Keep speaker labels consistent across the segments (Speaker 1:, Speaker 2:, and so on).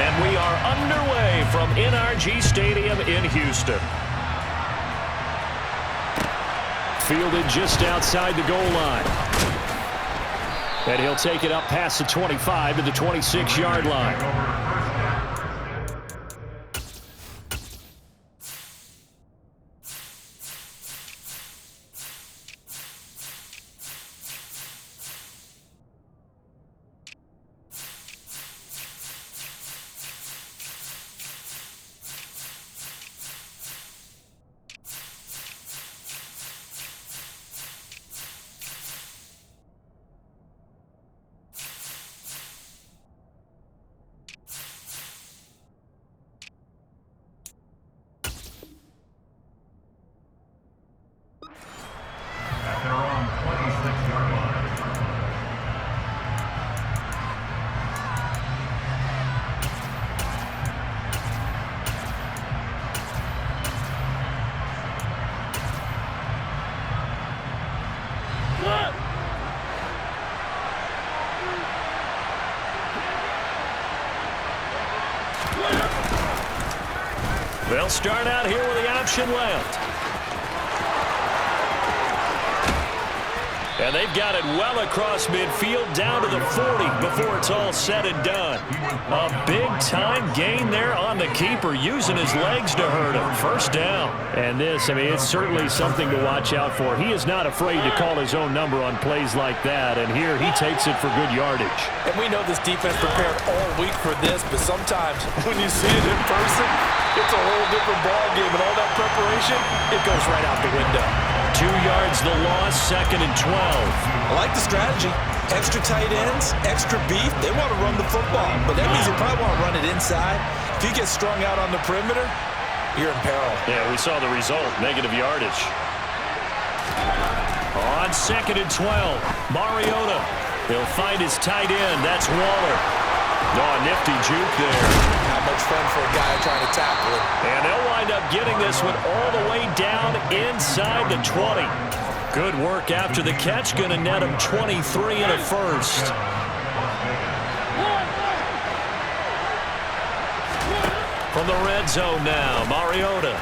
Speaker 1: And we are underway from NRG Stadium in Houston. Fielded just outside the goal line. And he'll take it up past the 25 to the 26-yard line. They'll start out here with the option left. And they've got it well across midfield down to the 40 before it's all said and done. A big-time gain there on the keeper, using his legs to hurt him. First down. And this, I mean, it's certainly something to watch out for. He is not afraid to call his own number on plays like that, and here he takes it for good yardage.
Speaker 2: And we know this defense prepared all week for this, but sometimes when you see it in person, it's a whole different ballgame, and all that preparation, it goes right out the window.
Speaker 1: 2 yards the loss, 2nd and 12.
Speaker 2: I like the strategy. Extra tight ends, extra beef. They want to run the football, but that means they probably want to run it inside. If you get strung out on the perimeter, you're in peril.
Speaker 1: Yeah, we saw the result, negative yardage. On 2nd and 12, Mariota. He'll find his tight end. That's Waller. Oh, nifty juke there.
Speaker 2: Not much fun for a guy trying to tackle it.
Speaker 1: And they'll wind up getting this one all the way down inside the 20. Good work after the catch. Going to net him 23 and a first. From the red zone now, Mariota.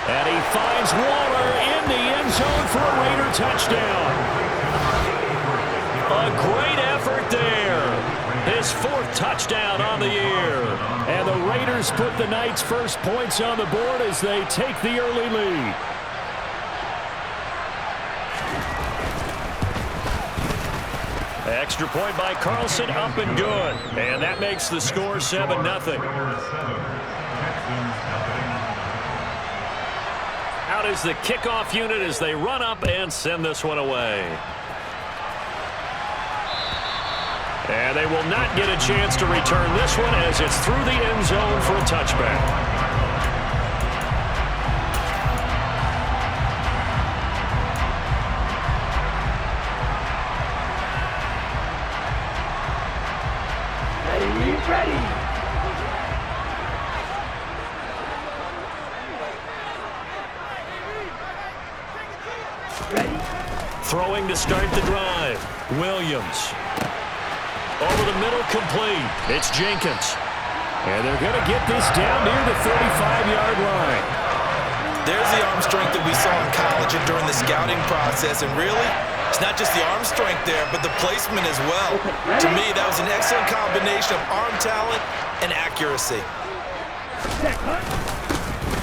Speaker 1: And he finds Waller in the end zone for a Raider touchdown. A great effort there. His 4th touchdown on the year. And the Raiders put the night's first points on the board as they take the early lead. Extra point by Carlson, up and good. And that makes the score 7-0. Out is the kickoff unit as they run up and send this one away. And they will not get a chance to return this one as it's through the end zone for a touchback. Throwing to start the drive. Williams. Over the middle, complete. It's Jenkins. And they're going to get this down near the 35-yard line.
Speaker 2: There's the arm strength that we saw in college and during the scouting process. And really, it's not just the arm strength there, but the placement as well. To me, that was an excellent combination of arm talent and accuracy.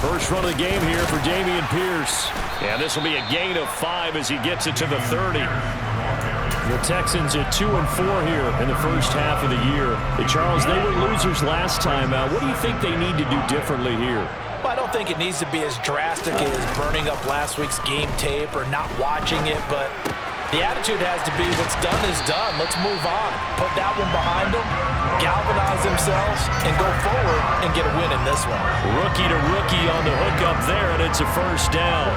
Speaker 1: First run of the game here for Dameon Pierce. And this will be a gain of 5 as he gets it to the 30. The Texans at 2-4 here in the first half of the year. Hey, Charles, they were losers last time. What do you think they need to do differently here?
Speaker 2: Well, I don't think it needs to be as drastic as burning up last week's game tape or not watching it, but the attitude has to be what's done is done. Let's move on. Put that one behind them, galvanize themselves, and go forward and get a win in this one.
Speaker 1: Rookie to rookie on the hook up there, and it's a first down.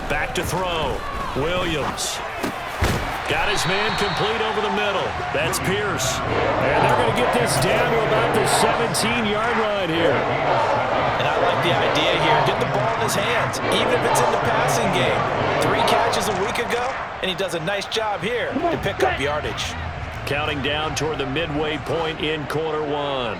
Speaker 1: Back to throw. Williams. Got his man complete over the middle. That's Pierce. And they're going to get this down to about the 17-yard line here.
Speaker 2: And I like the idea here. Get the ball in his hands, even if it's in the passing game. 3 catches a week ago, and he does a nice job here to pick up yardage.
Speaker 1: Counting down toward the midway point in quarter 1.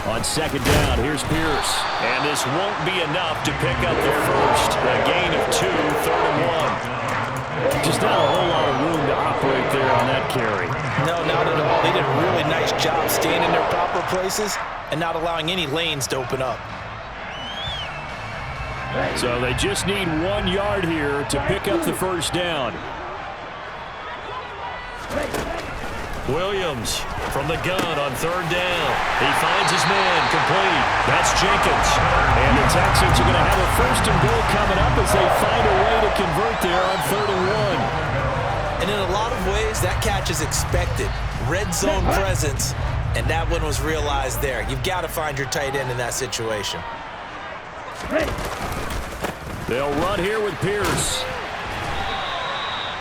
Speaker 1: On second down, here's Pierce. And this won't be enough to pick up the first. A gain of 2, 3rd and 1. Just not a whole lot of room to operate there on that carry.
Speaker 2: No, not at all. They did a really nice job staying in their proper places and not allowing any lanes to open up.
Speaker 1: So they just need 1 yard here to pick up the first down. Williams from the gun on 3rd down. He finds his man complete. That's Jenkins. And the Texans are going to have a 1st and goal coming up as they find a way to convert there on 3rd and 1.
Speaker 2: And in a lot of ways, that catch is expected. Red zone presence, and that one was realized there. You've got to find your tight end in that situation.
Speaker 1: They'll run here with Pierce.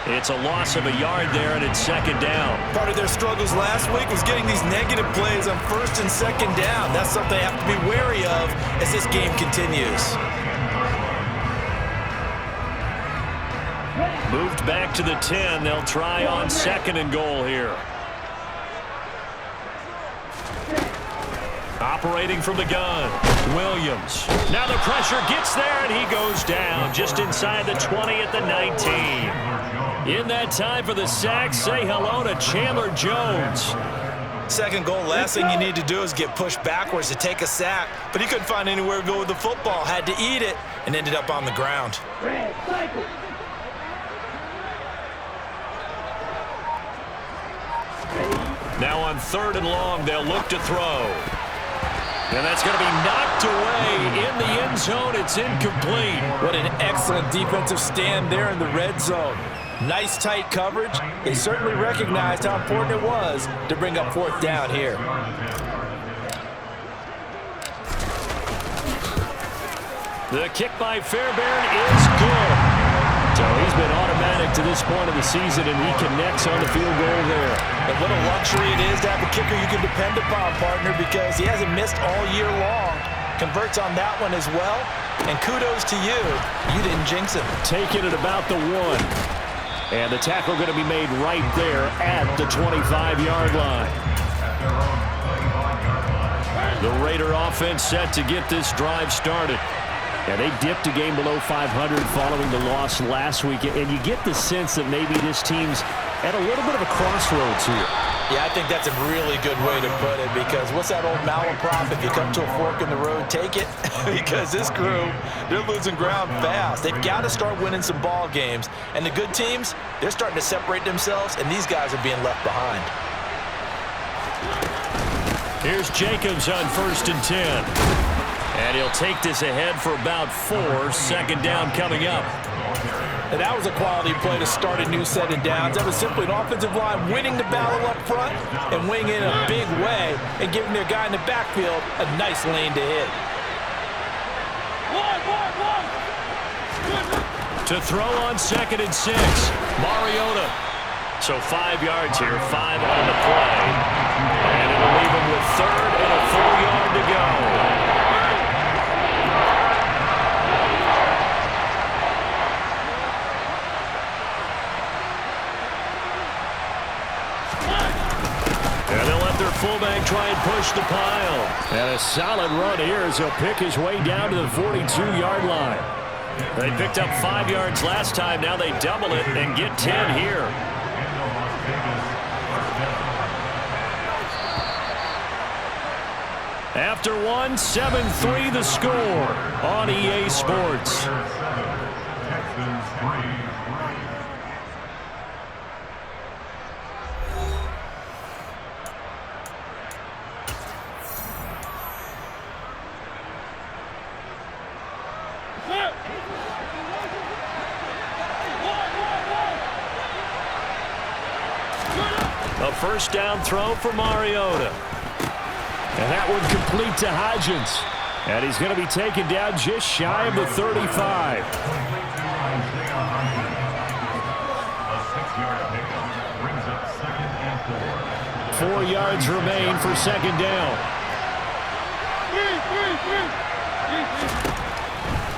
Speaker 1: It's a loss of a yard there, and it's 2nd down.
Speaker 2: Part of their struggles last week was getting these negative plays on 1st and 2nd down. That's something they have to be wary of as this game continues.
Speaker 1: Moved back to the 10. They'll try on 2nd and goal here. Operating from the gun, Williams. Now the pressure gets there, and he goes down just inside the 20 at the 19. In that time for the sack, say hello to Chandler Jones.
Speaker 2: 2nd goal, last thing you need to do is get pushed backwards to take a sack, but he couldn't find anywhere to go with the football, had to eat it, and ended up on the ground.
Speaker 1: Now on 3rd and long, they'll look to throw. And that's going to be knocked away in the end zone. It's incomplete.
Speaker 2: What an excellent defensive stand there in the red zone. Nice tight coverage. They certainly recognized how important it was to bring up 4th down here.
Speaker 1: The kick by Fairbairn is good. So he's been automatic to this point of the season, and he connects on the field goal there.
Speaker 2: And what a luxury it is to have a kicker you can depend upon, partner, because he hasn't missed all year long. Converts on that one as well. And kudos to you. You didn't jinx him.
Speaker 1: Take it at about the 1. And the tackle going to be made right there at the 25-yard line. The Raider offense set to get this drive started. And they dipped a game below 500 following the loss last week. And you get the sense that maybe this team's at a little bit of a crossroads here.
Speaker 2: Yeah, I think that's a really good way to put it, because what's that old malaprop? If you come to a fork in the road, take it. Because this crew, they're losing ground fast. They've got to start winning some ball games. And the good teams, they're starting to separate themselves, and these guys are being left behind.
Speaker 1: Here's Jacobs on 1st and 10. And he'll take this ahead for about 4. 2nd down coming up.
Speaker 2: And that was a quality play to start a new set of downs. That was simply an offensive line winning the battle up front and winning it in a big way and giving their guy in the backfield a nice lane to hit.
Speaker 1: To throw on 2nd and 6. Mariota. So 5 yards here, 5 on the play. And it'll leave him with 3rd and a full yard to go. And they'll let their fullback try and push the pile. And a solid run here as he'll pick his way down to the 42-yard line. They picked up 5 yards last time. Now they double it and get 10 here. After 1, 7-3 the score on EA Sports. A 1st down throw for Mariota. And that one complete to Hodgins. And he's going to be taken down just shy of the 35. 4 yards remain for second down.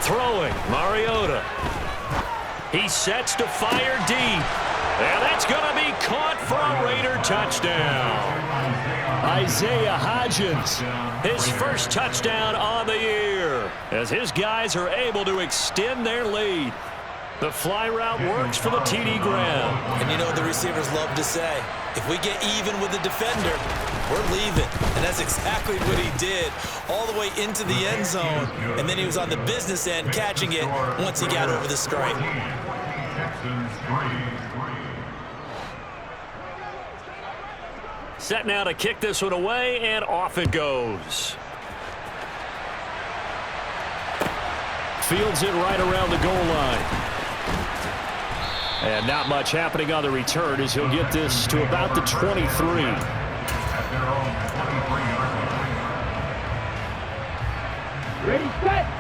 Speaker 1: Throwing, Mariota. He sets to fire deep. And that's going to be caught for a Raider touchdown. Isaiah Hodgins, his first touchdown on the year, as his guys are able to extend their lead. The fly route works for the TD Graham.
Speaker 2: And you know what the receivers love to say? If we get even with the defender, we're leaving. And that's exactly what he did, all the way into the end zone. And then he was on the business end catching it once he got over the stripe.
Speaker 1: Set now to kick this one away, and off it goes. Fields it right around the goal line. And not much happening on the return as he'll get this to about the 23.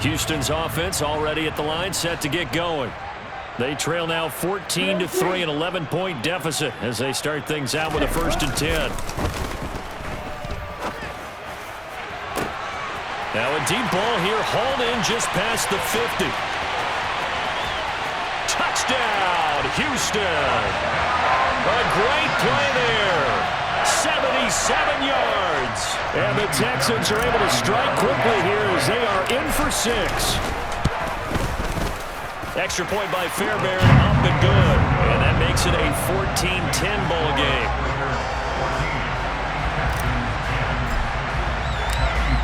Speaker 1: Houston's offense already at the line, set to get going. They trail now 14-3, an 11-point deficit as they start things out with a 1st and 10. Now a deep ball here, hauled in just past the 50. Touchdown, Houston. A great play there. 77 yards. And the Texans are able to strike quickly here as they are in for 6. Extra point by Fairbairn, up and good. And that makes it a 14-10 ball game.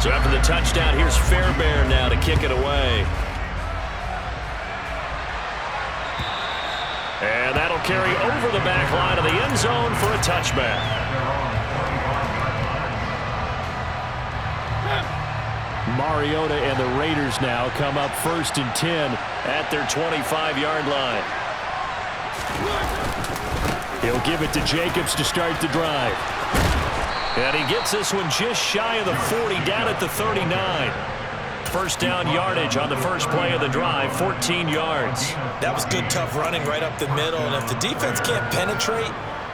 Speaker 1: So after the touchdown, here's Fairbairn now to kick it away. And that'll carry over the back line of the end zone for a touchback. Mariota and the Raiders now come up 1st and 10 at their 25-yard line. He'll give it to Jacobs to start the drive. And he gets this one just shy of the 40, down at the 39. First down yardage on the first play of the drive, 14 yards.
Speaker 2: That was good, tough running right up the middle. And if the defense can't penetrate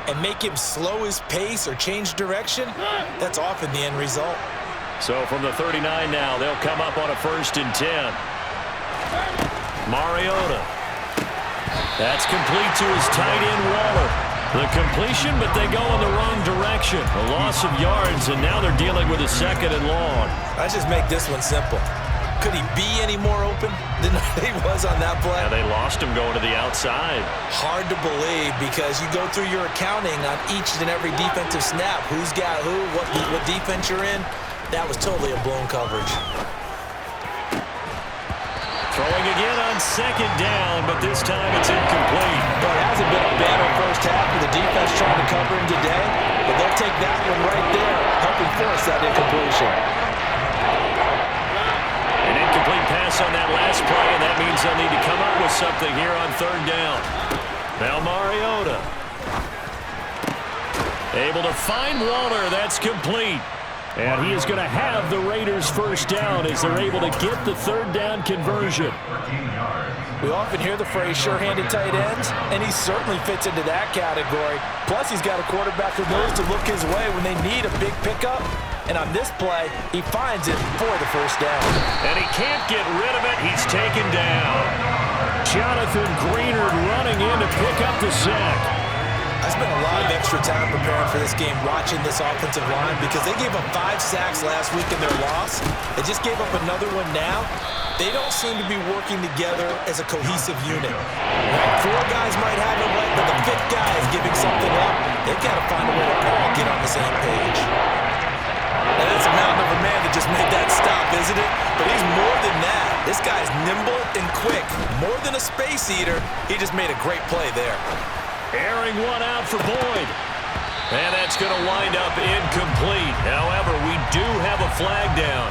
Speaker 2: and make him slow his pace or change direction, that's often the end result.
Speaker 1: So from the 39 now, they'll come up on a 1st and 10. Mariota. That's complete to his tight end, Waller. The completion, but they go in the wrong direction. A loss of yards, and now they're dealing with a 2nd and long.
Speaker 2: Let's just make this one simple. Could he be any more open than he was on that play?
Speaker 1: Yeah, they lost him going to the outside.
Speaker 2: Hard to believe because you go through your accounting on each and every defensive snap. Who's got who, what defense you're in. That was totally a blown coverage.
Speaker 1: Throwing again on 2nd down, but this time it's incomplete.
Speaker 2: But it hasn't been a banner first half with the defense trying to cover him today, but they'll take that one right there, helping force that incompletion.
Speaker 1: An incomplete pass on that last play, and that means they'll need to come up with something here on 3rd down. Now Mariota. Able to find Waller. That's complete. And he is going to have the Raiders' first down as they're able to get the 3rd down conversion.
Speaker 2: We often hear the phrase sure-handed tight ends, and he certainly fits into that category. Plus, he's got a quarterback who knows to look his way when they need a big pickup. And on this play, he finds it for the first down.
Speaker 1: And he can't get rid of it. He's taken down. Jonathan Greenard running in to pick up the sack.
Speaker 2: I spent a lot of extra time preparing for this game watching this offensive line because they gave up 5 sacks last week in their loss. They just gave up another one now. They don't seem to be working together as a cohesive unit. Right? 4 guys might have it right, but the 5th guy is giving something up. They've got to find a way to all get on the same page. And that's a mountain of a man that just made that stop, isn't it? But he's more than that. This guy's nimble and quick. More than a space eater, he just made a great play there.
Speaker 1: Airing one out for Boyd. And that's going to wind up incomplete. However, we do have a flag down.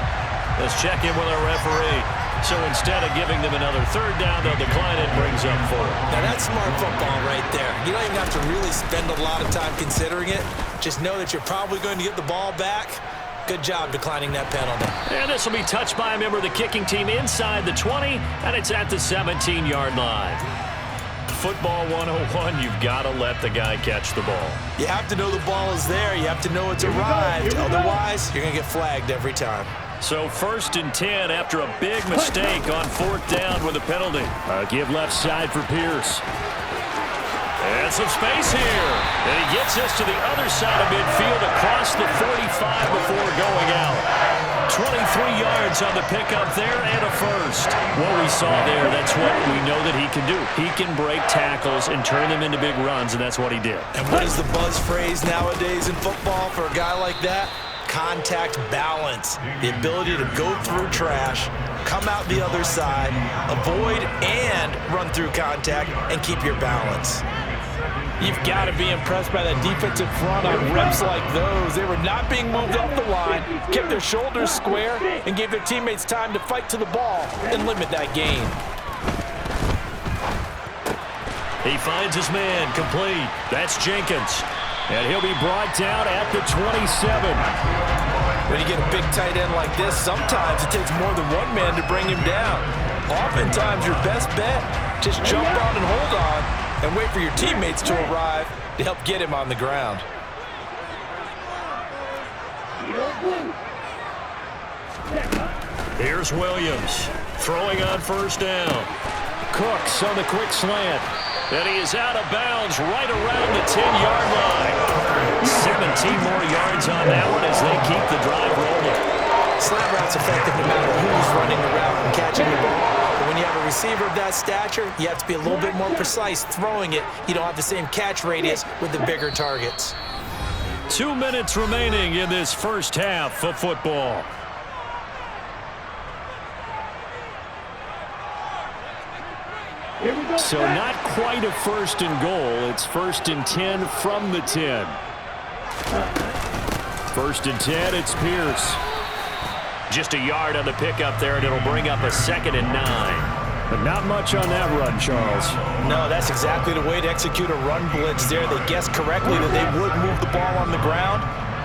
Speaker 1: Let's check in with our referee. So instead of giving them another 3rd down, they'll decline it, brings up 4.
Speaker 2: Now that's smart football right there. You don't even have to really spend a lot of time considering it. Just know that you're probably going to get the ball back. Good job declining that penalty.
Speaker 1: And this will be touched by a member of the kicking team inside the 20, and it's at the 17-yard line. Football 101, you've got to let the guy catch the ball.
Speaker 2: You have to know the ball is there. You have to know it's arrived. Otherwise, you're going to get flagged every time.
Speaker 1: So 1st and 10 after a big mistake on 4th down with a penalty. Give left side for Pierce. And some space here. And he gets us to the other side of midfield across the 45 before going out. 23 yards on the pickup there and a first. What we saw there, that's what we know that he can do. He can break tackles and turn them into big runs, and that's what he did.
Speaker 2: And what is the buzz phrase nowadays in football for a guy like that? Contact balance. The ability to go through trash, come out the other side, avoid and run through contact, and keep your balance. You've got to be impressed by that defensive front on reps like those. They were not being moved up the line, kept their shoulders square, and gave their teammates time to fight to the ball and limit that gain.
Speaker 1: He finds his man complete. That's Jenkins. And he'll be brought down at the 27.
Speaker 2: When you get a big tight end like this, sometimes it takes more than one man to bring him down. Oftentimes, your best bet, just jump on and hold on and wait for your teammates to arrive to help get him on the ground.
Speaker 1: Here's Williams throwing on 1st down. Cooks on the quick slant. And he is out of bounds right around the 10-yard line. 17 more yards on that one as they keep the drive rolling.
Speaker 2: Slant route's effective no matter who's running the route and catching the ball. But when you have a receiver of that stature, you have to be a little bit more precise throwing it. You don't have the same catch radius with the bigger targets.
Speaker 1: 2 minutes remaining in this first half of football. So not quite a 1st and goal. It's 1st and 10 from the 10. 1st and 10, it's Pierce. Just a yard on the pickup there, and it'll bring up a 2nd and 9. But not much on that run, Charles.
Speaker 2: No, that's exactly the way to execute a run blitz there. They guessed correctly that they would move the ball on the ground,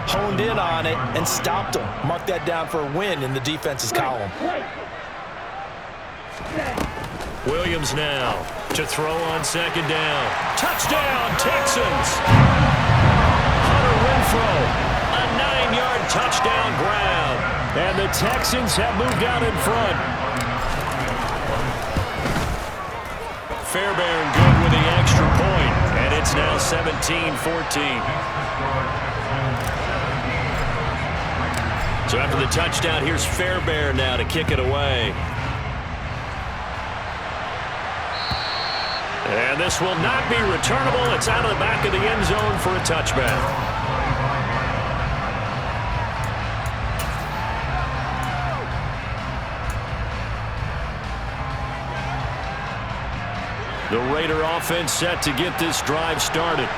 Speaker 2: honed in on it, and stopped them. Mark that down for a win in the defense's column.
Speaker 1: Williams now to throw on 2nd down. Touchdown, Texans! Hunter Renfrow, a 9-yard touchdown grab. And the Texans have moved out in front. Fairbairn good with the extra point, and it's now 17-14. So after the touchdown, here's Fairbairn now to kick it away. And this will not be returnable. It's out of the back of the end zone for a touchback. The Raider offense set to get this drive started.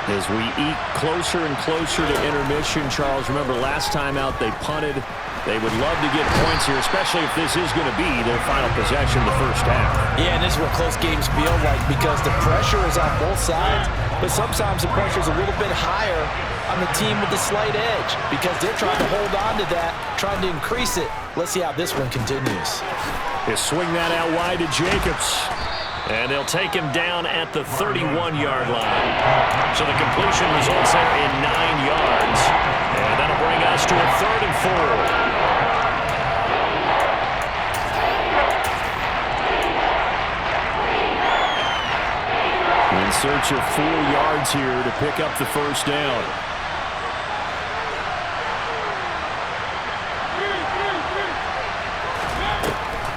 Speaker 1: As we eke closer and closer to intermission, Charles, remember last time out they punted. They would love to get points here, especially if this is going to be their final possession the first half.
Speaker 2: Yeah, and this is what close games feel like because the pressure is on both sides, but sometimes the pressure is a little bit higher on the team with the slight edge because they're trying to hold on to that, trying to increase it. Let's see how this one continues.
Speaker 1: They swing that out wide to Jacobs. And they'll take him down at the 31-yard line. So the completion results there in 9 yards. And that'll bring us to a 3rd and 4. In search of 4 yards here to pick up the first down.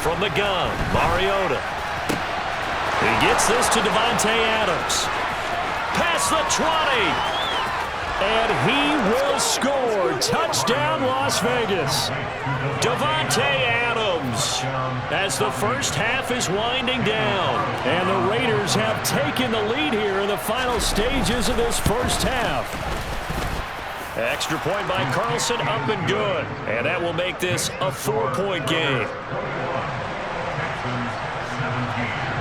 Speaker 1: From the gun, Mariota. He gets this to Davante Adams. Past the 20. And he will score. Touchdown, Las Vegas. Davante Adams. As the first half is winding down. And the Raiders have taken the lead here in the final stages of this first half. Extra point by Carlson, up and good. And that will make this a 4-point game.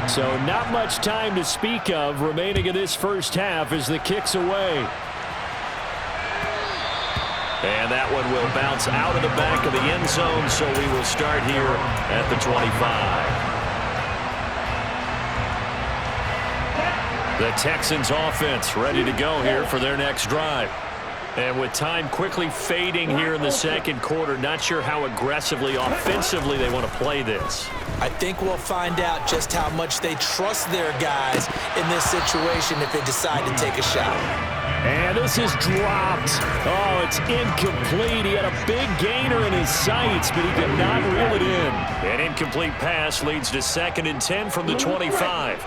Speaker 1: So not much time to speak of remaining in this first half as the kick's away. And that one will bounce out of the back of the end zone, so we will start here at the 25. The Texans offense ready to go here for their next drive. And with time quickly fading here in the second quarter, not sure how aggressively, offensively they want to play this.
Speaker 2: I think we'll find out just how much they trust their guys in this situation if they decide to take a shot.
Speaker 1: And this is dropped. Oh, it's incomplete. He had a big gainer in his sights, but he could not reel it in. An incomplete pass leads to 2nd and 10 from the 25.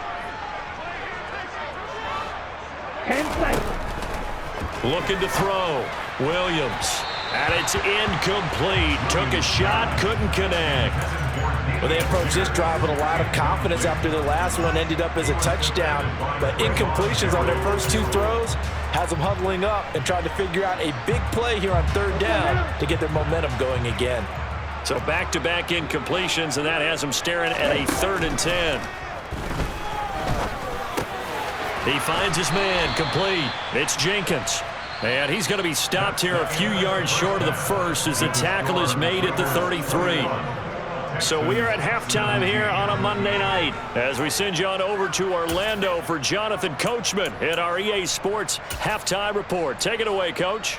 Speaker 1: Looking to throw. Williams. And it's incomplete. Took a shot, couldn't connect.
Speaker 2: Well, they approached this drive with a lot of confidence after their last one ended up as a touchdown. But incompletions on their first 2 throws has them huddling up and trying to figure out a big play here on 3rd down to get their momentum going again.
Speaker 1: So back-to-back incompletions, and that has them staring at a 3rd and 10. He finds his man, complete. It's Jenkins. And he's going to be stopped here a few yards short of the first as the tackle is made at the 33. So we are at halftime here on a Monday night as we send you on over to Orlando for Jonathan Coachman at our EA Sports Halftime Report. Take it away, Coach.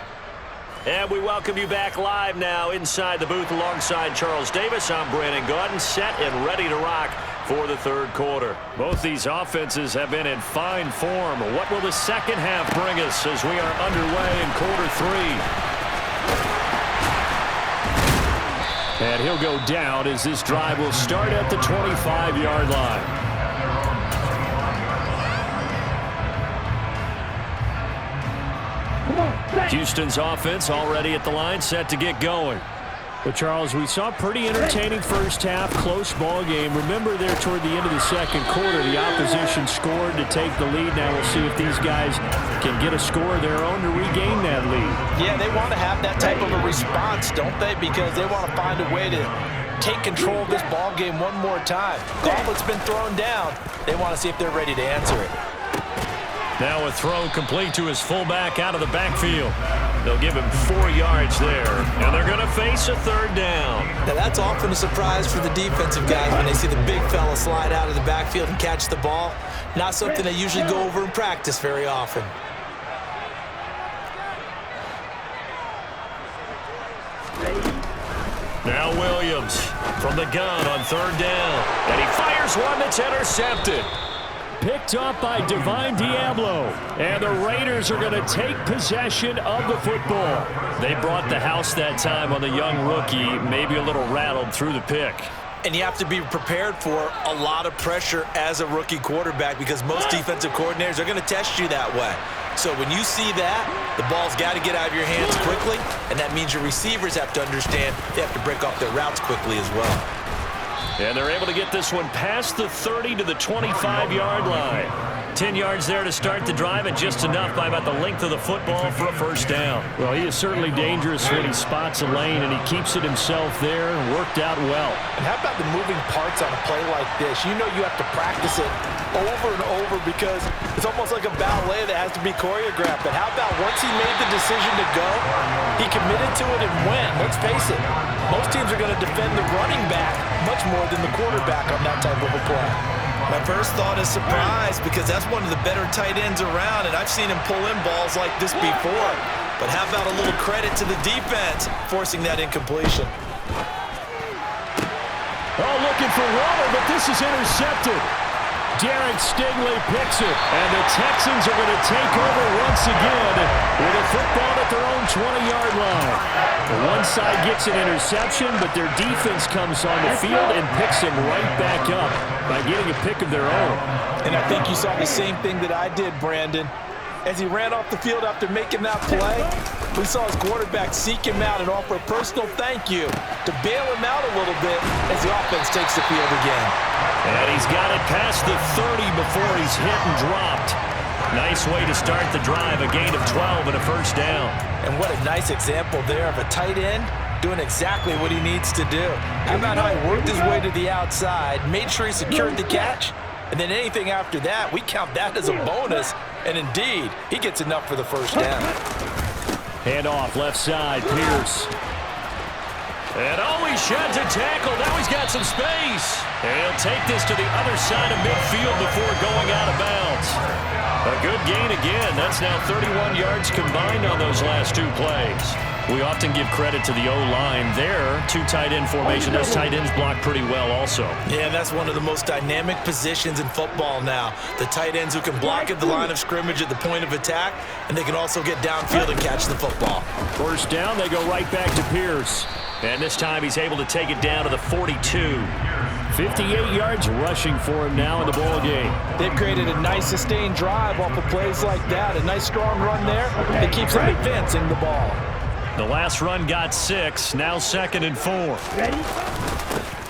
Speaker 1: And we welcome you back live now inside the booth alongside Charles Davis. I'm Brandon Gaudin, set and ready to rock for the 3rd quarter. Both these offenses have been in fine form. What will the second half bring us as we are underway in quarter 3? And he'll go down as this drive will start at the 25-yard line. Houston's offense already at the line, set to get going. Well, Charles, we saw a pretty entertaining first half, close ball game. Remember there toward the end of the second quarter, the opposition scored to take the lead. Now we'll see if these guys can get a score of their own to regain that lead.
Speaker 2: Yeah, they want to have that type of a response, don't they? Because they want to find a way to take control of this ball game one more time. Gauntlet's been thrown down. They want to see if they're ready to answer it.
Speaker 1: Now a throw complete to his fullback out of the backfield. They'll give him 4 yards there, and they're going to face a 3rd down.
Speaker 2: Now that's often a surprise for the defensive guys when they see the big fella slide out of the backfield and catch the ball. Not something they usually go over in practice very often.
Speaker 1: Now Williams from the gun on 3rd down, and he fires one that's intercepted. Picked up by Divine Diablo, and the Raiders are going to take possession of the football. They brought the house that time on the young rookie, maybe a little rattled through the pick.
Speaker 2: And you have to be prepared for a lot of pressure as a rookie quarterback because most defensive coordinators are going to test you that way. So when you see that, the ball's got to get out of your hands quickly, and that means your receivers have to understand they have to break off their routes quickly as well.
Speaker 1: And they're able to get this one past the 30 to the 25-yard line. 10 yards there to start the drive, and just enough by about the length of the football for a 1st down. Well, he is certainly dangerous when he spots a lane, and he keeps it himself there and worked out well.
Speaker 2: And how about the moving parts on a play like this? You know you have to practice it over and over because it's almost like a ballet that has to be choreographed. But how about once he made the decision to go, he committed to it and went. Let's face it, most teams are going to defend the running back much more than the quarterback on that type of a play. My first thought is surprise because that's one of the better tight ends around, and I've seen him pull in balls like this before. But how about a little credit to the defense forcing that incompletion?
Speaker 1: Oh, looking for water, but this is intercepted. Derek Stingley picks it, and the Texans are going to take over once again with a football at their own 20-yard line. One side gets an interception, but their defense comes on the field and picks him right back up by getting a pick of their own.
Speaker 2: And I think you saw the same thing that I did, Brandon. As he ran off the field after making that play, we saw his quarterback seek him out and offer a personal thank you to bail him out a little bit as the offense takes the field again.
Speaker 1: And he's got it past the 30 before he's hit and dropped. Nice way to start the drive, a gain of 12 and a 1st down.
Speaker 2: And what a nice example there of a tight end doing exactly what he needs to do. How about how he worked his way to the outside, made sure he secured the catch, and then anything after that, we count that as a bonus. And indeed, he gets enough for the 1st down.
Speaker 1: Hand off left side, Pierce. And he sheds a tackle. Now he's got some space. And he'll take this to the other side of midfield before going out of bounds. A good gain again. That's now 31 yards combined on those last two plays. We often give credit to the O-line there. Two tight end formation. Those tight ends block pretty well also.
Speaker 2: Yeah, that's one of the most dynamic positions in football now. The tight ends who can block at the line of scrimmage at the point of attack, and they can also get downfield and catch the football.
Speaker 1: First down, they go right back to Pierce. And this time he's able to take it down to the 42. 58 yards rushing for him now in the ball game.
Speaker 3: They've created a nice sustained drive off of plays like that. A nice strong run there that keeps them advancing the ball.
Speaker 1: The last run got 6. Now 2nd and 4.
Speaker 3: Ready?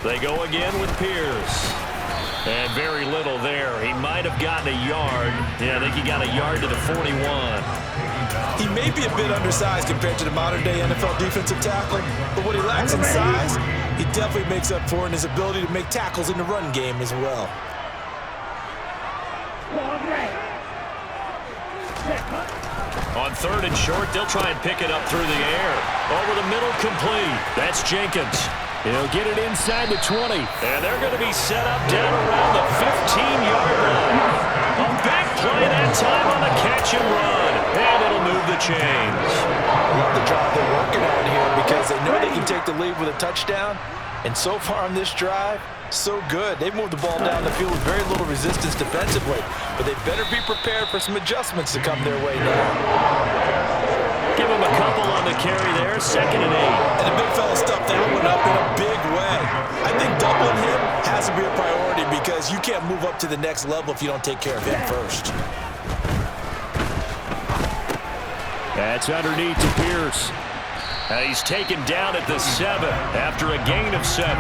Speaker 1: They go again with Pierce. And very little there. He might have gotten a yard. Yeah, I think he got a yard to the 41.
Speaker 2: He may be a bit undersized compared to the modern-day NFL defensive tackle, but what he lacks in size, he definitely makes up for in his ability to make tackles in the run game as well.
Speaker 1: On 3rd and short, they'll try and pick it up through the air. Over the middle, complete. That's Jenkins. He'll get it inside the 20. And they're going to be set up down around the 15-yard line. A big play that time on the catch and run. And it'll move the chains.
Speaker 2: Love the job they're working on here because they know they can take the lead with a touchdown. And so far on this drive, so good. They've moved the ball down the field with very little resistance defensively. But they better be prepared for some adjustments to come their way now.
Speaker 1: Give him a couple on the carry there. 2nd and 8.
Speaker 2: And the big fella stuffed that one up in a big way. I think doubling him has to be a priority because you can't move up to the next level if you don't take care of him first.
Speaker 1: That's underneath to Pierce. He's taken down at the 7 after a gain of 7.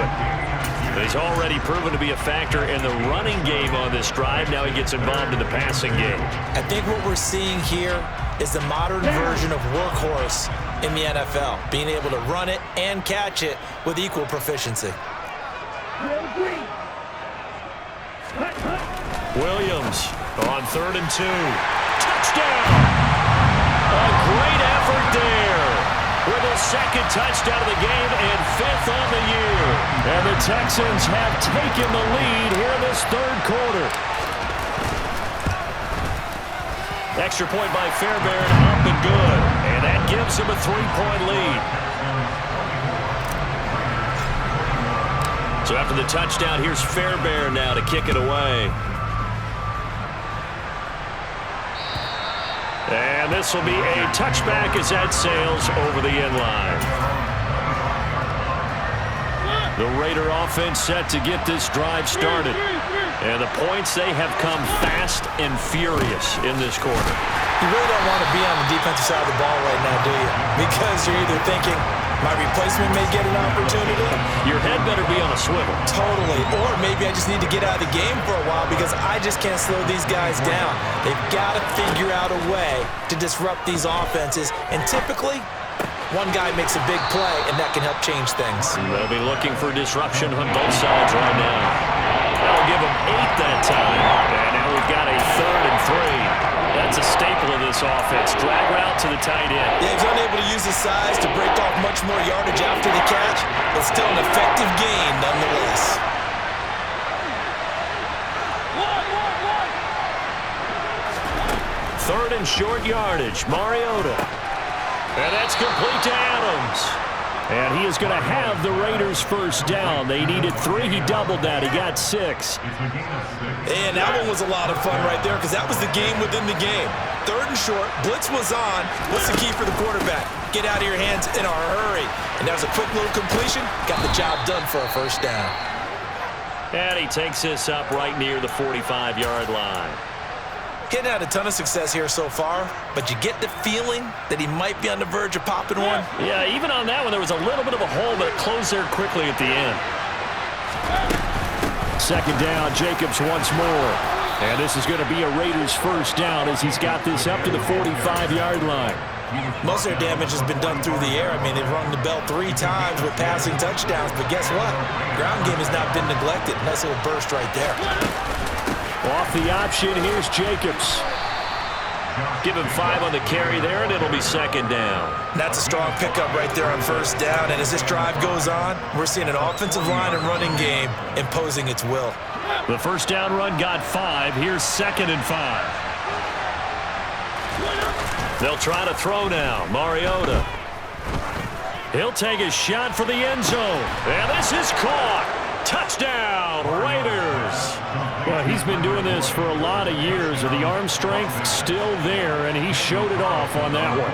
Speaker 1: He's already proven to be a factor in the running game on this drive. Now he gets involved in the passing game.
Speaker 2: I think what we're seeing here is the modern version of workhorse in the NFL, being able to run it and catch it with equal proficiency.
Speaker 1: Williams on 3rd and 2. Touchdown! A great effort there. With his 2nd touchdown of the game and 5th on the year. And the Texans have taken the lead here in this 3rd quarter. Extra point by Fairbairn, up and good. And that gives them a 3-point lead. So after the touchdown, here's Fairbairn now to kick it away. And this will be a touchback as that sails over the end line. The Raider offense set to get this drive started. And the points, they have come fast and furious in this quarter.
Speaker 2: You really don't want to be on the defensive side of the ball right now, do you? Because you're either thinking, my replacement may get an opportunity.
Speaker 1: Your head better be on a swivel.
Speaker 2: Totally. Or maybe I just need to get out of the game for a while because I just can't slow these guys down. They've got to figure out a way to disrupt these offenses. And typically, one guy makes a big play, and that can help change things.
Speaker 1: They'll be looking for disruption on both sides right now. That'll give them 8 that time. And now we've got a 3rd and 3. That's a staple of this offense. Drag route to the tight end.
Speaker 2: Yeah, he's unable to use his size to break off much more yardage after the catch, but still an effective gain nonetheless.
Speaker 1: Third and short yardage. Mariota. And that's complete to Adams. And he is going to have the Raiders first down. They needed 3. He doubled that. He got 6.
Speaker 2: And that one was a lot of fun right there because that was the game within the game. 3rd and short. Blitz was on. What's the key for the quarterback? Get out of your hands in a hurry. And that was a quick little completion. Got the job done for a first down.
Speaker 1: And he takes this up right near the 45-yard line.
Speaker 2: Getting had a ton of success here so far, but you get the feeling that he might be on the verge of popping one.
Speaker 1: Yeah, even on that one, there was a little bit of a hole, but it closed there quickly at the end. 2nd down, Jacobs once more. And this is going to be a Raiders first down as he's got this up to the 45-yard line.
Speaker 2: Most of their damage has been done through the air. I mean, they've rung the bell 3 times with passing touchdowns, but guess what? Ground game has not been neglected. Nice little burst right there.
Speaker 1: Off the option, here's Jacobs. Give him 5 on the carry there, and it'll be second down.
Speaker 2: That's a strong pickup right there on first down. And as this drive goes on, we're seeing an offensive line and running game imposing its will.
Speaker 1: The first down run got 5. Here's 2nd and 5. They'll try to throw now. Mariota. He'll take a shot for the end zone. And this is caught. Touchdown, Raiders. Well, he's been doing this for a lot of years. The arm strength still there, and he showed it off on that one.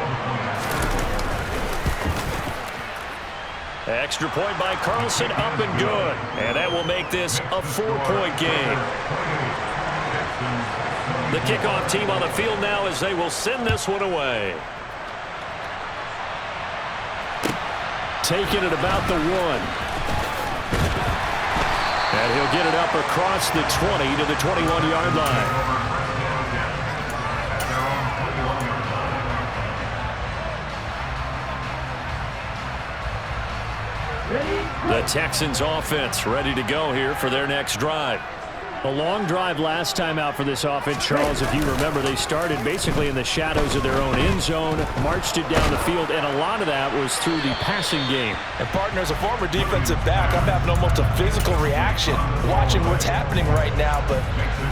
Speaker 1: Extra point by Carlson, up and good. And that will make this a 4-point game. The kickoff team on the field now as they will send this one away. Taking it about the 1. And he'll get it up across the 20 to the 21-yard line. The Texans offense ready to go here for their next drive. A long drive last time out for this offense, Charles. If you remember, they started basically in the shadows of their own end zone, marched it down the field, and a lot of that was through the passing game.
Speaker 3: And, partner, as a former defensive back, I'm having almost a physical reaction watching what's happening right now. But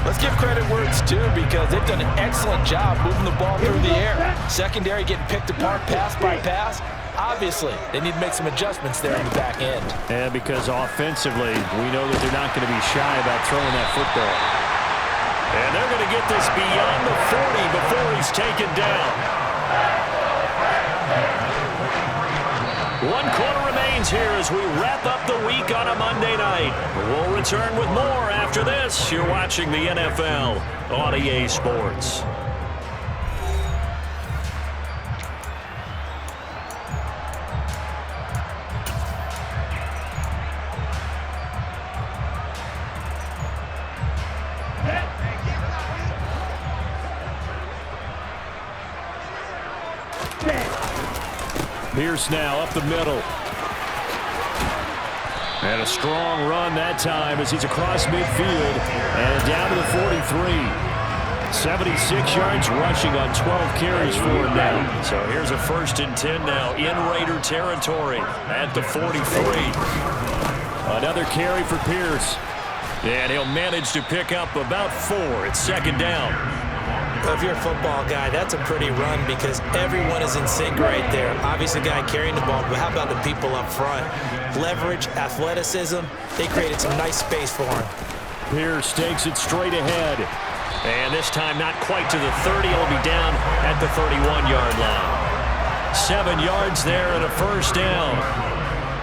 Speaker 3: let's give credit where it's due, because they've done an excellent job moving the ball through the air. Secondary getting picked apart pass by pass. Obviously, they need to make some adjustments there in the back end.
Speaker 1: And because offensively, we know that they're not going to be shy about throwing that football. And they're going to get this beyond the 40 before he's taken down. 1 quarter remains here as we wrap up the week on a Monday night. We'll return with more after this. You're watching the NFL on EA Sports. Pierce now up the middle. And a strong run that time as he's across midfield and down to the 43. 76 yards rushing on 12 carries for him now. So here's a 1st and 10 now in Raider territory at the 43. Another carry for Pierce. And he'll manage to pick up about 4. It's 2nd down.
Speaker 2: If you're a football guy, that's a pretty run because everyone is in sync right there. Obviously, the guy carrying the ball, but how about the people up front? Leverage, athleticism, they created some nice space for him.
Speaker 1: Pierce takes it straight ahead. And this time not quite to the 30. It'll be down at the 31-yard line. 7 yards there and a 1st down.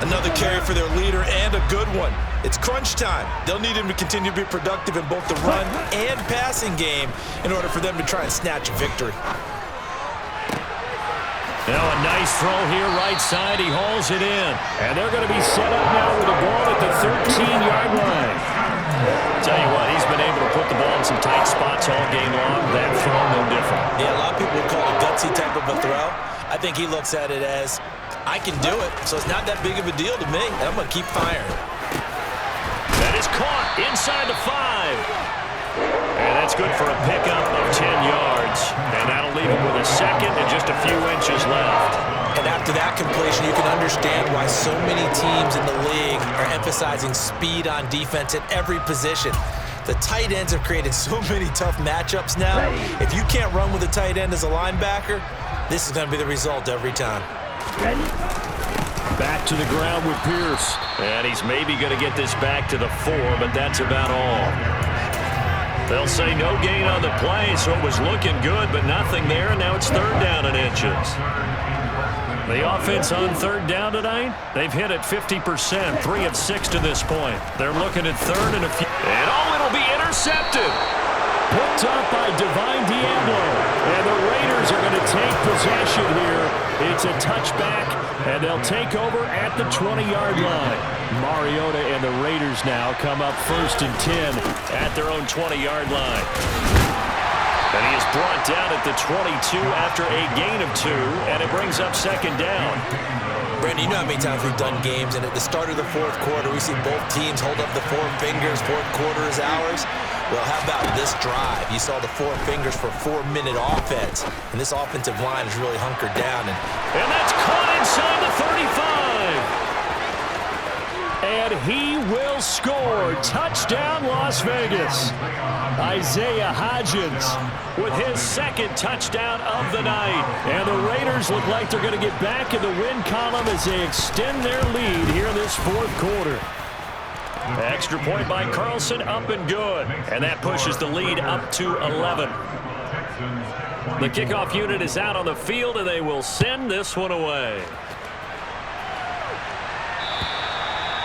Speaker 2: Another carry for their leader and a good one. It's crunch time. They'll need him to continue to be productive in both the run and passing game in order for them to try and snatch a victory.
Speaker 1: Now a nice throw here right side. He hauls it in. And they're going to be set up now with the ball at the 13-yard line. Tell you what, he's been able to put the ball in some tight spots all game long. That throw, no different.
Speaker 2: Yeah, a lot of people would call it a gutsy type of a throw. I think he looks at it as, I can do it, so it's not that big of a deal to me, and I'm going to keep firing.
Speaker 1: That is caught inside the 5. And that's good for a pickup of 10 yards. And that'll leave him with a 2nd and just a few inches left.
Speaker 2: And after that completion, you can understand why so many teams in the league are emphasizing speed on defense at every position. The tight ends have created so many tough matchups now. If you can't run with a tight end as a linebacker, this is going to be the result every time.
Speaker 1: Back to the ground with Pierce. And he's maybe going to get this back to the 4, but that's about all. They'll say no gain on the play, so it was looking good, but nothing there, and now it's 3rd down and inches. The offense on 3rd down tonight, they've hit it 50%, 3 of 6 to this point. They're looking at 3rd and a few. And it'll be intercepted. Picked up by Divine Diablo. And the Raiders are going to take possession here. It's a touchback, and they'll take over at the 20-yard line. Mariota and the Raiders now come up 1st and 10 at their own 20-yard line. And he is brought down at the 22 after a gain of 2, and it brings up 2nd down.
Speaker 2: Brandon, you know how many times we've done games, and at the start of the fourth quarter, we see both teams hold up the four fingers, fourth quarter is ours. Well, how about this drive? You saw the four fingers for 4-minute offense, and this offensive line is really hunkered down.
Speaker 1: And that's caught inside the 35. And he will score. Touchdown, Las Vegas. Isaiah Hodgins with his second touchdown of the night. And the Raiders look like they're going to get back in the win column as they extend their lead here in this fourth quarter. Extra point by Carlson, up and good. And that pushes the lead up to 11. The kickoff unit is out on the field, and they will send this one away.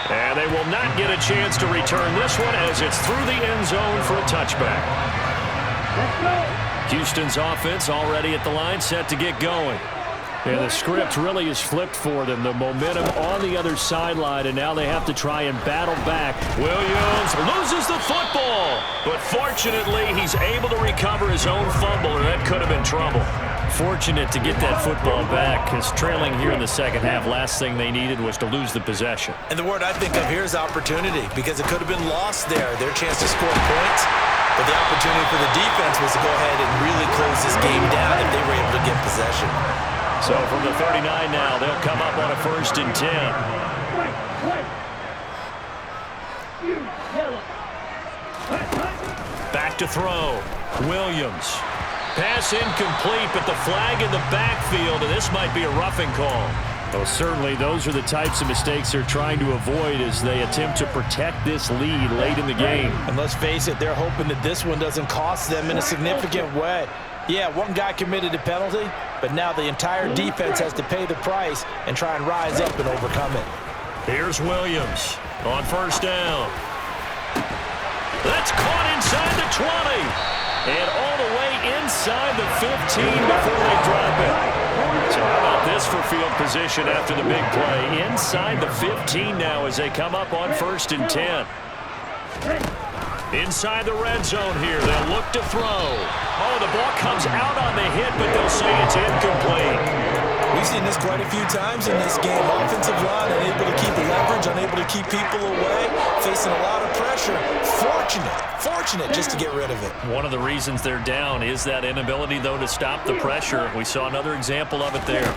Speaker 1: And they will not get a chance to return this one as it's through the end zone for a touchback. Houston's offense already at the line, set to get going. And the script really is flipped for them. The momentum on the other sideline, and now they have to try and battle back. Williams loses the football, but fortunately he's able to recover his own fumble, or that could have been trouble. Fortunate to get that football back, because trailing here in the second half, last thing they needed was to lose the possession.
Speaker 2: And the word I think of here is opportunity, because it could have been lost there, their chance to score points. But the opportunity for the defense was to go ahead and really close this game down if they were able to get possession.
Speaker 1: So from the 39 now, they'll come up on a 1st and 10. Back to throw. Williams. Pass incomplete, but the flag in the backfield, and this might be a roughing call. Well, certainly those are the types of mistakes they're trying to avoid as they attempt to protect this lead late in the game.
Speaker 3: And let's face it, they're hoping that this one doesn't cost them in a significant way. Yeah, one guy committed a penalty, but now the entire defense has to pay the price and try and rise up and overcome it.
Speaker 1: Here's Williams on 1st down. That's caught inside the 20. And all the way inside the 15 before they drop it. So how about this for field position after the big play? Inside the 15 now as they come up on 1st and 10. Inside the red zone here. They'll look to throw. Oh, the ball comes out on the hit, but they'll say it's incomplete.
Speaker 2: We've seen this quite a few times in this game. Offensive line unable to keep leverage, unable to keep people away, facing a lot of pressure. Fortunate just to get rid of it.
Speaker 1: One of the reasons they're down is that inability, though, to stop the pressure. We saw another example of it there.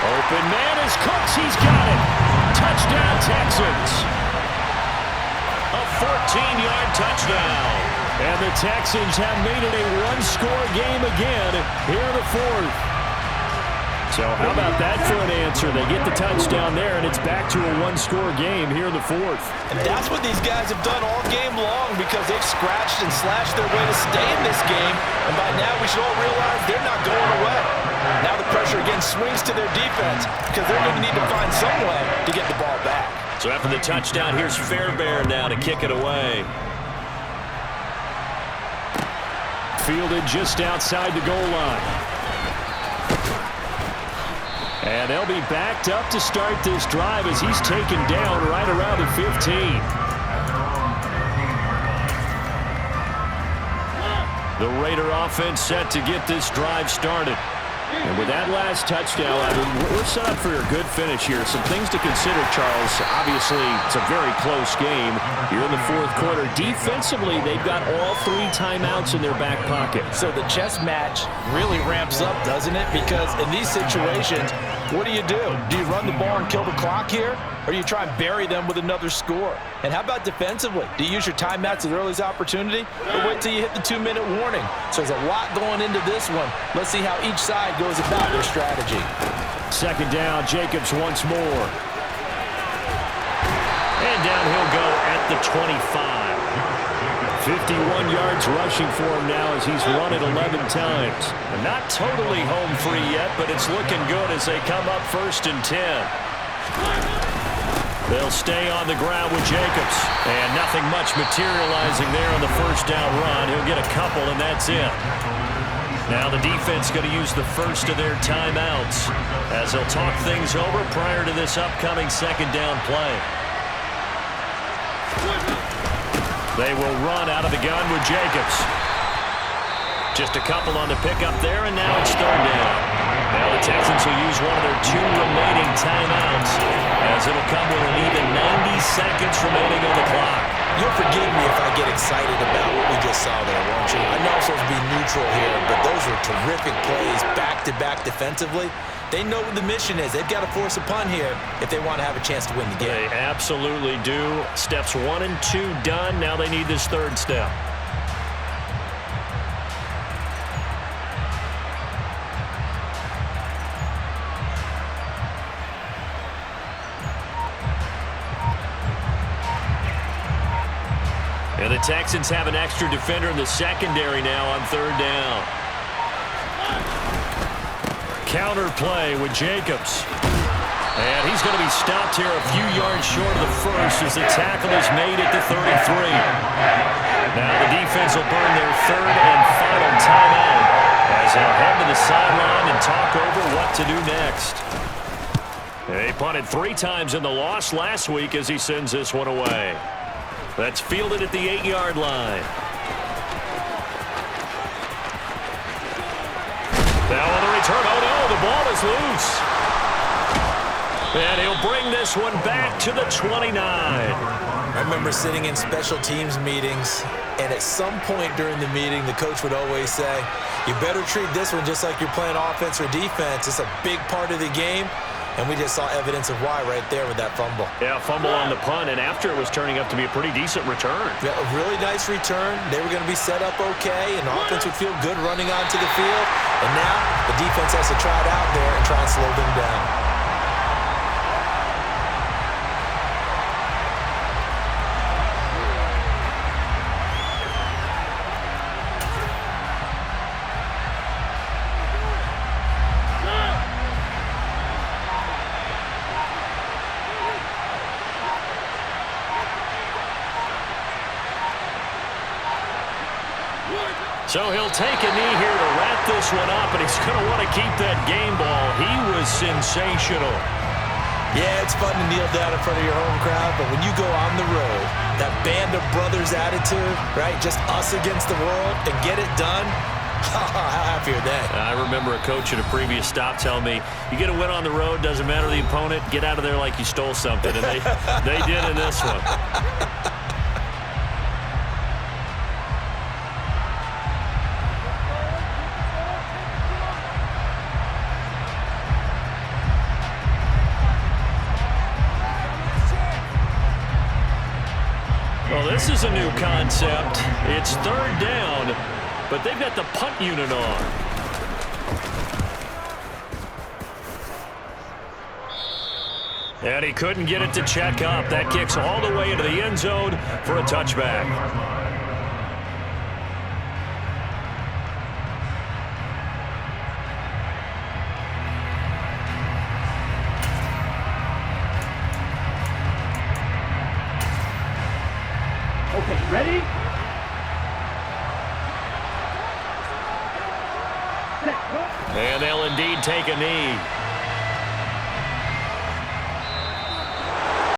Speaker 1: Open man is Cooks. He's got it. Touchdown, Texans. A 14-yard touchdown. And the Texans have made it a one-score game again here in the fourth. So how about that for an answer? They get the touchdown there, and it's back to a one-score game here in the fourth.
Speaker 3: And that's what these guys have done all game long, because they've scratched and slashed their way to stay in this game. And by now we should all realize they're not going away. Now the pressure again swings to their defense, because they're going to need to find some way to get the ball back.
Speaker 1: So after the touchdown, here's Fairbairn now to kick it away. Fielded just outside the goal line. And they'll be backed up to start this drive as he's taken down right around the 15. The Raider offense set to get this drive started. And with that last touchdown, I mean, we're set up for a good finish here. Some things to consider, Charles. Obviously, it's a very close game. You're in the fourth quarter. Defensively, they've got all 3 timeouts in their back pocket.
Speaker 3: So the chess match really ramps up, doesn't it? Because in these situations, what do? Do you run the ball and kill the clock here? Or do you try and bury them with another score? And how about defensively? Do you use your timeouts at the earliest opportunity? Or wait till you hit the 2-minute warning? So there's a lot going into this one. Let's see how each side goes about their strategy.
Speaker 1: 2nd down, Jacobs once more. And down he'll go at the 25. 51 yards rushing for him now as he's run it 11 times. Not totally home free yet, but it's looking good as they come up 1st and 10. They'll stay on the ground with Jacobs. And nothing much materializing there on the 1st down run. He'll get a couple, and that's it. Now the defense going to use the first of their timeouts as they'll talk things over prior to this upcoming 2nd down play. They will run out of the gun with Jacobs. Just a couple on the pickup there, and now it's third down. Now the Texans will use one of their 2 remaining timeouts, as it'll come with an even 90 seconds remaining on the clock.
Speaker 2: You'll forgive me if I get excited about what we just saw there, won't you? I know I'm supposed to be neutral here, but those were terrific plays back-to-back defensively. They know what the mission is. They've got to force a punt here if they want to have a chance to win the game.
Speaker 1: They absolutely do. Steps 1 and 2 done. Now they need this third step. And the Texans have an extra defender in the secondary now on third down. Counter play with Jacobs. And he's going to be stopped here a few yards short of the first as the tackle is made at the 33. Now the defense will burn their third and final timeout as they'll head to the sideline and talk over what to do next. He punted 3 times in the loss last week as he sends this one away. That's fielded at the 8-yard line. Now on the return, oh no, the ball is loose. And he'll bring this one back to the 29.
Speaker 2: I remember sitting in special teams meetings, and at some point during the meeting, the coach would always say, you better treat this one just like you're playing offense or defense. It's a big part of the game. And we just saw evidence of why right there with that fumble.
Speaker 1: Yeah, fumble on the punt, and after it was turning up to be a pretty decent return.
Speaker 2: Yeah, a really nice return. They were going to be set up okay, and the offense would feel good running onto the field. And now the defense has to try it out there and try and slow them down.
Speaker 1: So he'll take a knee here to wrap this one up, and he's going to want to keep that game ball. He was sensational.
Speaker 2: Yeah, it's fun to kneel down in front of your home crowd, but when you go on the road, that band of brothers attitude, right, just us against the world, and get it done, how happy are they?
Speaker 1: I remember a coach at a previous stop telling me, you get a win on the road, doesn't matter the opponent, get out of there like you stole something, and they did in this one. Well, this is a new concept. It's third down, but they've got the punt unit on. And he couldn't get it to check up. That kicks all the way into the end zone for a touchback.
Speaker 4: Okay, ready?
Speaker 1: And they'll indeed take a knee.